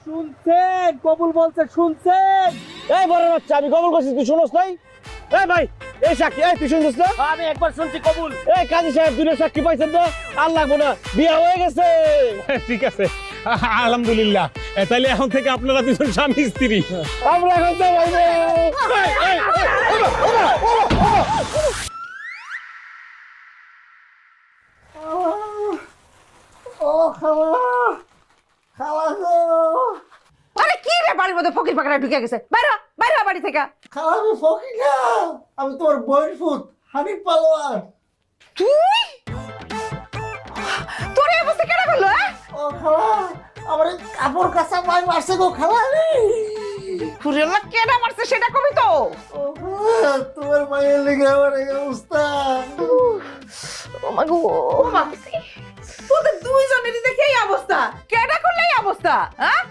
শুনছেন কবুল বলছে শুনছেন? এই বড় বাচ্চা আমি কবুল করছি তুই শুনোস নাই? এই ভাই এই সাক্ষী এই তুই শুনছিস না? আমি একবার শুনছি কবুল। এই কাজী সাহেব দুটো সাক্ষী পাইছেন না? আর লাগবো না, বিয়ে হয়ে গেছে। ঠিক আছে আলহামদুলিল্লাহ। তাহলে এখন থেকে আপনারা দুজন স্বামী স্ত্রী। আমরা এখন তো ভাই আরে কি রে বাড়ির মধ্যে ফকির পাকড়া ঢুকে গেছে, বাইরে হ, বাইরে হ বাড়ি থেকে। খালা আমি ফকির না, আমি তোমার বইয়ের ফুত হানিফ পালোয়ার। তুই তোর এই অবস্থা কেন করলো? ও খালা আমার এই কাপড় কাঁচা মাই মারছে গো খালা। ফুরিয়াল্লাহ কেডা মারছে সেটা কবি তো। ও খালা তোমার মায়ের লেগে আমার এই অবস্থা। ও মা গো, তোদের দুইজনেরই দেখে এই অবস্থা। কেডা করলে এই অবস্থা? হ্যাঁ